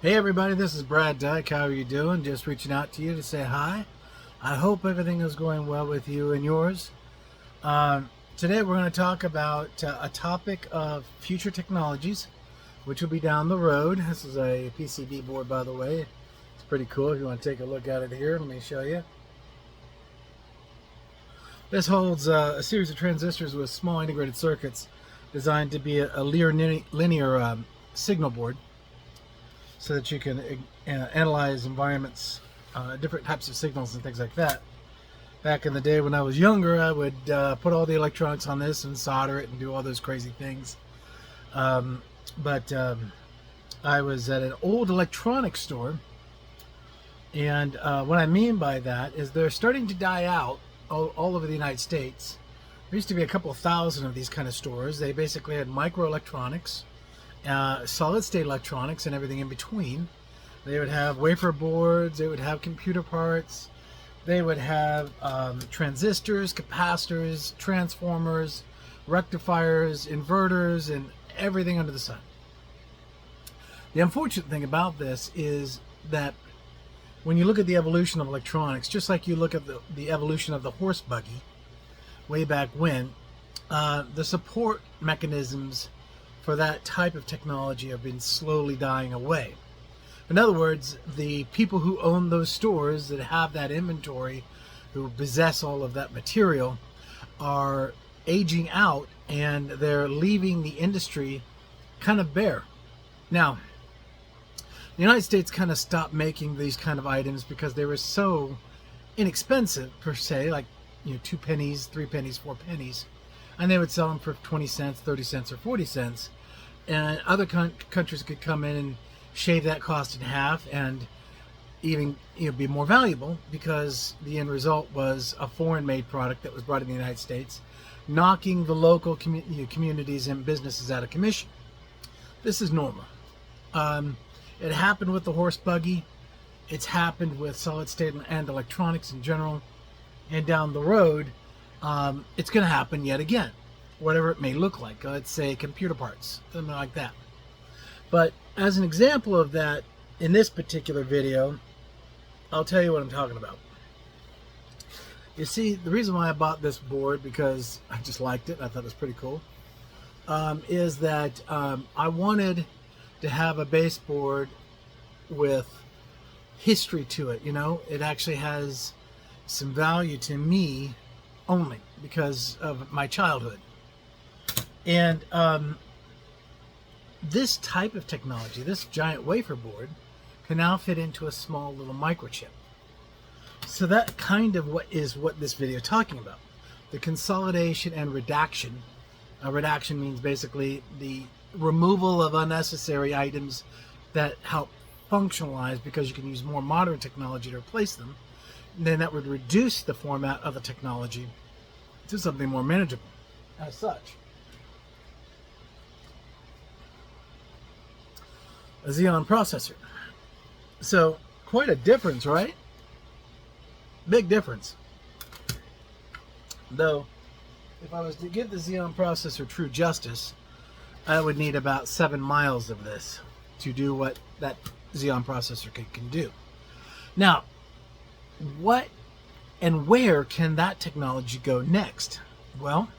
Hey everybody, this is Brad Dyke. How are you doing? Just reaching out to you to say hi. I hope everything is going well with you and yours. Today we're going to talk about a topic of future technologies, which will be down the road. This is a PCB board, by the way. It's pretty cool. If you want to take a look at it here, let me show you. This holds a series of transistors with small integrated circuits designed to be a linear signal board, so that you can analyze environments, different types of signals and things like that. Back in the day when I was younger, I would put all the electronics on this and solder it and do all those crazy things. But I was at an old electronics store, and what I mean by that is they're starting to die out all over the United States. There used to be a couple thousand of these kind of stores. They basically had microelectronics, solid state electronics, and everything in between. They would have wafer boards, they would have computer parts, they would have transistors, capacitors, transformers, rectifiers, inverters, and everything under the sun. The unfortunate thing about this is that when you look at the evolution of electronics, just like you look at the evolution of the horse buggy way back when, the support mechanisms for that type of technology have been slowly dying away. In other words, the people who own those stores that have that inventory, who possess all of that material, are aging out, and they're leaving the industry kind of bare. Now, the United States kind of stopped making these kind of items because they were so inexpensive, per se, like 2 pennies, 3 pennies, 4 pennies. And they would sell them for 20 cents, 30 cents, or 40 cents. And other countries could come in and shave that cost in half and even be more valuable, because the end result was a foreign-made product that was brought in the United States, knocking the local communities and businesses out of commission. This is normal. It happened with the horse buggy. It's happened with solid state and electronics in general. And down the road, it's going to happen yet again, whatever it may look like. Let's say computer parts, something like that. But as an example of that, in this particular video, I'll tell you what I'm talking about. You see, the reason why I bought this board, because I just liked it, I thought it was pretty cool, is that I wanted to have a baseboard with history to it. It actually has some value to me only because of my childhood. And this type of technology, this giant wafer board, can now fit into a small little microchip. So that kind of what this video is talking about. The consolidation and redaction. Redaction means basically the removal of unnecessary items that help functionalize, because you can use more modern technology to replace them. And then that would reduce the format of the technology to something more manageable as such. A Xeon processor. So quite a difference, right? Big difference. Though, if I was to give the Xeon processor true justice, I would need about 7 miles of this to do what that Xeon processor can do. Now, what and where can that technology go next? Well,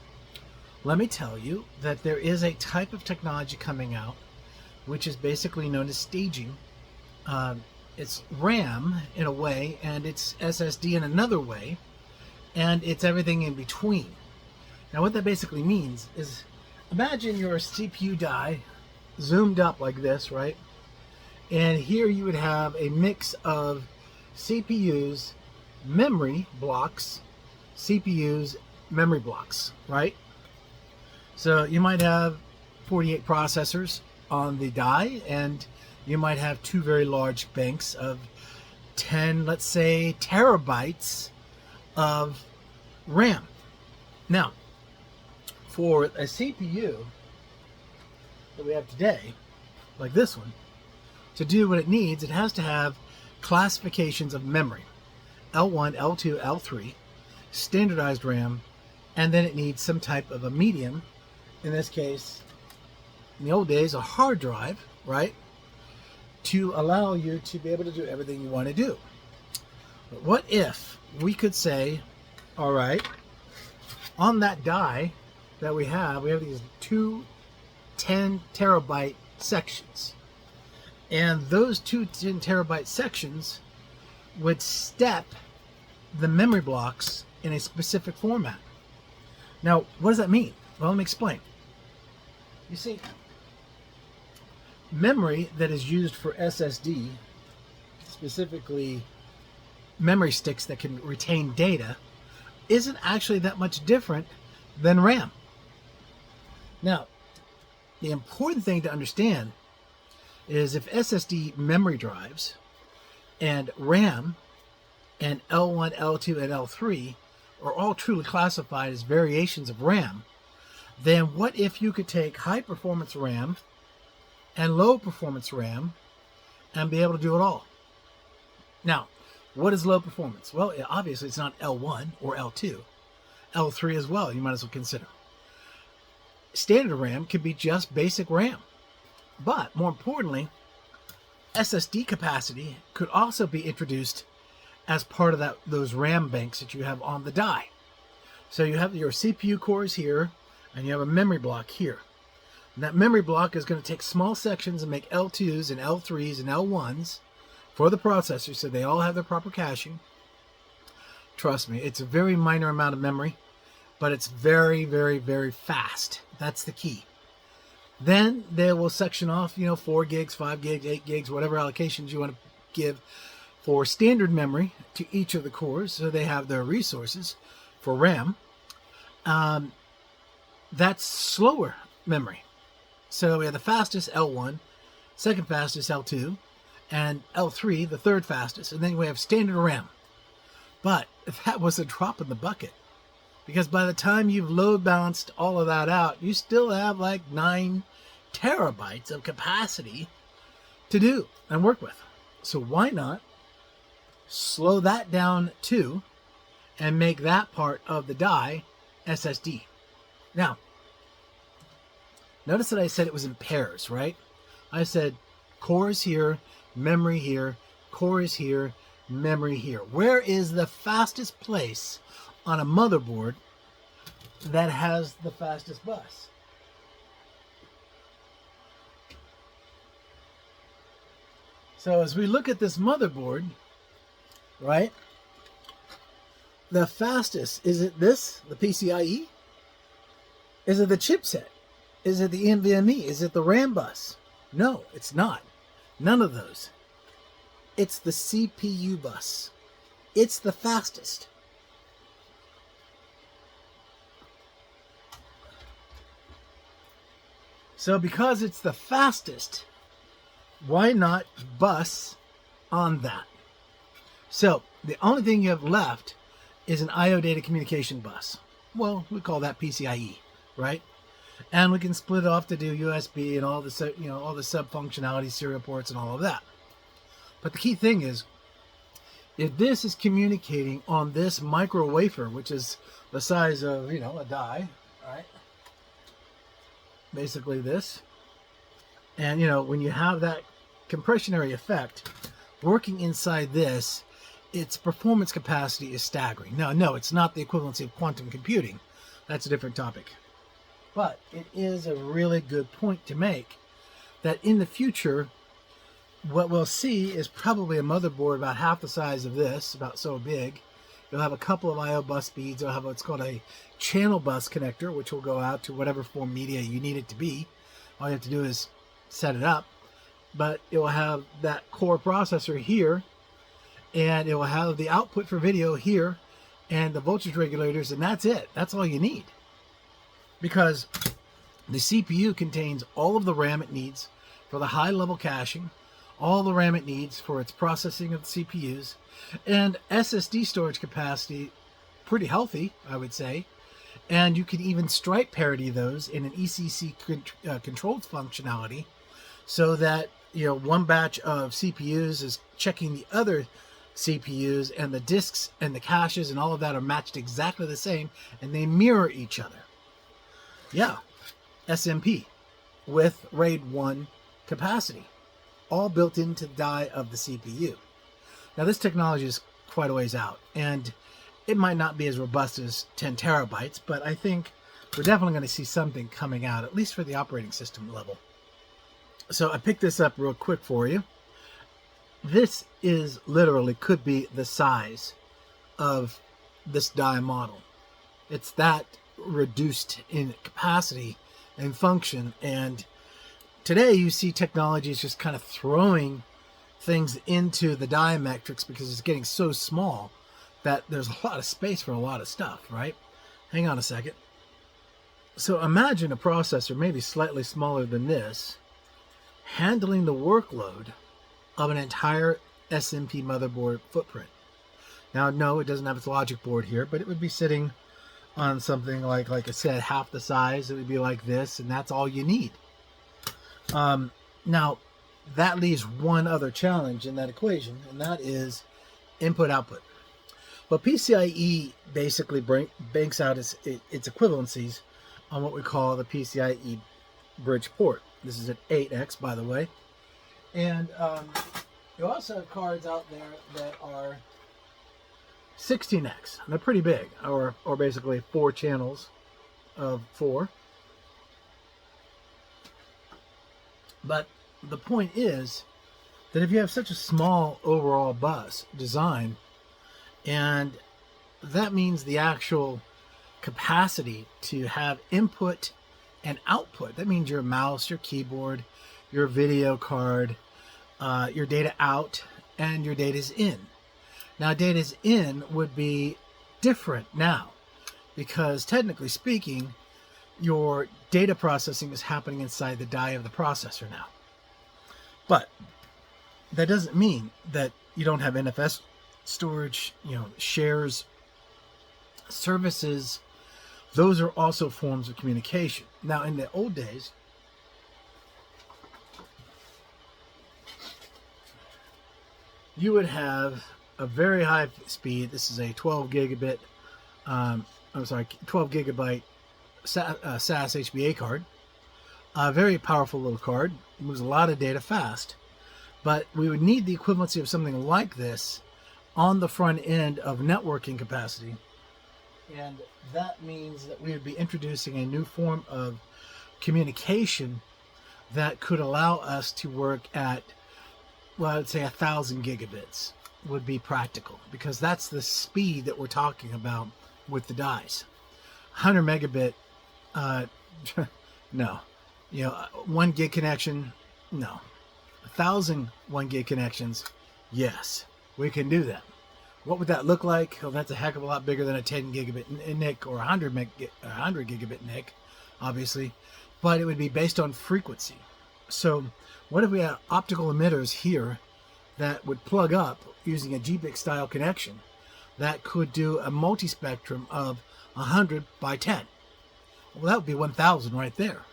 let me tell you that there is a type of technology coming out which is basically known as staging. It's RAM in a way, and it's SSD in another way, and it's everything in between. Now what that basically means is, imagine your CPU die zoomed up like this, right? And here you would have a mix of CPUs, memory blocks, CPUs, memory blocks, right? So you might have 48 processors on the die, and you might have 2 very large banks of 10, let's say, terabytes of RAM. Now, for a CPU that we have today, like this one, to do what it needs, it has to have classifications of memory: L1, L2, L3, standardized RAM, and then it needs some type of a medium. In this case, in the old days, a hard drive, right? to allow you to be able to do everything you want to do. But what if we could say, all right, on that die that we have these two 10 terabyte sections. And those two 10 terabyte sections would step the memory blocks in a specific format. Now, what does that mean? Well, let me explain. You see, memory that is used for SSD, specifically memory sticks that can retain data, isn't actually that much different than RAM. Now, the important thing to understand is if SSD memory drives and RAM and L1, L2, and L3 are all truly classified as variations of RAM, then what if you could take high performance RAM and low performance RAM and be able to do it all? Now, what is low performance? Well, obviously it's not L1 or L2. L3 as well, you might as well consider. Standard RAM could be just basic RAM. But more importantly, SSD capacity could also be introduced as part of those RAM banks that you have on the die. So you have your CPU cores here, and you have a memory block here. And that memory block is going to take small sections and make L2s and L3s and L1s for the processor, so they all have their proper caching. Trust me, it's a very minor amount of memory, but it's very, very, very fast. That's the key. Then they will section off, 4 gigs, 5 gigs, 8 gigs, whatever allocations you want to give for standard memory to each of the cores, so they have their resources for RAM. That's slower memory. So we have the fastest L1, second fastest L2, and L3, the third fastest, and then we have standard RAM. But that was a drop in the bucket, because by the time you've load balanced all of that out, you still have like 9 terabytes of capacity to do and work with. So why not slow that down too and make that part of the die SSD? Now, notice that I said it was in pairs, right? I said cores here, memory here, cores here, memory here. Where is the fastest place on a motherboard that has the fastest bus? So as we look at this motherboard, right, the fastest, is it this, the PCIe? Is it the chipset? Is it the NVMe? Is it the RAM bus? No, it's not. None of those. It's the CPU bus. It's the fastest. So because it's the fastest, why not bus on that? So the only thing you have left is an I/O data communication bus. Well, we call that PCIe, right? And we can split it off to do USB and all the all the sub functionality, serial ports, and all of that. But the key thing is, if this is communicating on this micro wafer, which is the size of a die, right? Basically this, and when you have that compressionary effect working inside this, its performance capacity is staggering. Now, no, it's not the equivalency of quantum computing. That's a different topic. But it is a really good point to make that in the future, what we'll see is probably a motherboard about half the size of this, about so big. You'll have a couple of I/O bus speeds. You'll have what's called a channel bus connector, which will go out to whatever form media you need it to be. All you have to do is set it up. But it will have that core processor here, and it will have the output for video here, and the voltage regulators, and that's it. That's all you need. Because the CPU contains all of the RAM it needs for the high-level caching, all the RAM it needs for its processing of the CPUs, and SSD storage capacity, pretty healthy, I would say. And you can even stripe parity those in an ECC controlled functionality, so that one batch of CPUs is checking the other CPUs, and the disks and the caches and all of that are matched exactly the same, and they mirror each other. Yeah, SMP with RAID 1 capacity. all built into the die of the CPU. Now this technology is quite a ways out, and it might not be as robust as 10 terabytes, but I think we're definitely going to see something coming out, at least for the operating system level. So I picked this up real quick for you. This is literally could be the size of this die model. It's that reduced in capacity and function, and today you see technologies just kind of throwing things into the diametrics because it's getting so small that there's a lot of space for a lot of stuff, right? Hang on a second. So imagine a processor maybe slightly smaller than this handling the workload of an entire SMP motherboard footprint. Now, no, it doesn't have its logic board here, but it would be sitting on something like I said, half the size. It would be like this, and that's all you need. Now, that leaves one other challenge in that equation, and that is input-output. Well, PCIe basically banks out its equivalencies on what we call the PCIe bridge port. This is an 8X, by the way. And you also have cards out there that are 16X. They're pretty big, or basically 4 channels of 4. But the point is that if you have such a small overall bus design, and that means the actual capacity to have input and output, that means your mouse, your keyboard, your video card, your data out, and your data's in. Now, data's in would be different now, because technically speaking, your data processing is happening inside the die of the processor now. But that doesn't mean that you don't have NFS storage, shares, services. Those are also forms of communication. Now, in the old days, you would have a very high speed. This is a 12 gigabyte SAS HBA card. A very powerful little card. It moves a lot of data fast. But we would need the equivalency of something like this on the front end of networking capacity. And that means that we would be introducing a new form of communication that could allow us to work at, well, I would say 1,000 gigabits would be practical, because that's the speed that we're talking about with the dies. 100 megabit, no. 1 gig connection, no. 1,000 1 gig connections, yes, we can do that. What would that look like? Well, that's a heck of a lot bigger than a 10 gigabit NIC or 100 gigabit NIC, obviously, but it would be based on frequency. So what if we had optical emitters here that would plug up using a GBIC style connection that could do a multi-spectrum of 100 by 10? Well, that would be 1,000 right there.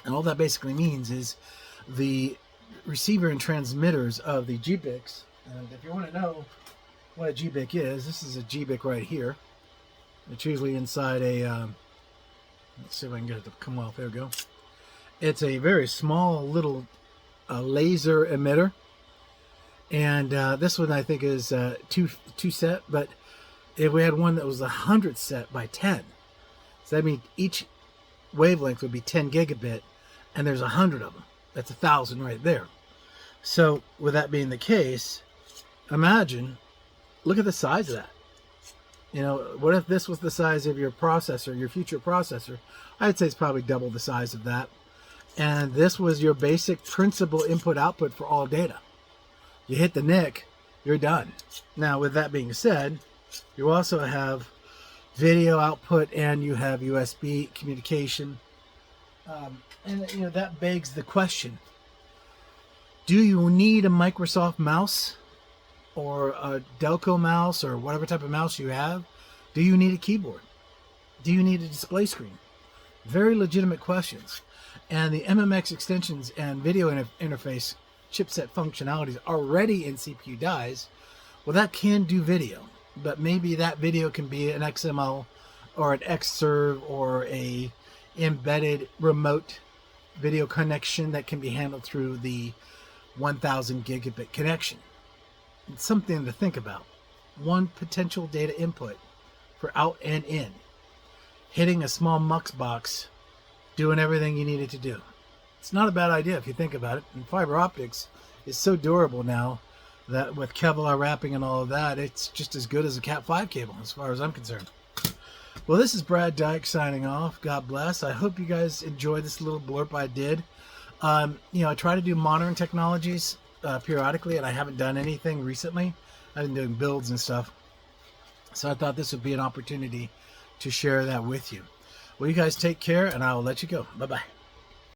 And all that basically means is the receiver and transmitters of the GBICs, and if you want to know what a GBIC is, this is a GBIC right here. It's usually inside a, let's see if I can get it to come off. There we go. It's a very small little laser emitter. And this one I think is two set, but if we had one that was 100 set by 10, so that means each wavelength would be 10 gigabit, and there's 100 of them. That's 1,000 right there. So with that being the case, imagine, look at the size of that. What if this was the size of your processor, your future processor? I'd say it's probably double the size of that. And this was your basic principal input-output for all data. You hit the NIC, you're done. Now, with that being said, you also have video output and you have USB communication. And that begs the question, do you need a Microsoft mouse or a Delco mouse or whatever type of mouse you have? Do you need a keyboard? Do you need a display screen? Very legitimate questions. And the MMX extensions and video interface chipset functionalities already in CPU dies, well, that can do video, but maybe that video can be an XML or an Xserve or a embedded remote video connection that can be handled through the 1000 gigabit connection. It's something to think about. One potential data input for out and in. Hitting a small mux box, doing everything you need it to do. It's not a bad idea if you think about it. And fiber optics is so durable now that with Kevlar wrapping and all of that, it's just as good as a Cat5 cable as far as I'm concerned. Well, this is Brad Dyke signing off. God bless. I hope you guys enjoyed this little blurb I did. I try to do modern technologies periodically, and I haven't done anything recently. I've been doing builds and stuff. So I thought this would be an opportunity to share that with you. Well, you guys take care, and I will let you go. Bye-bye.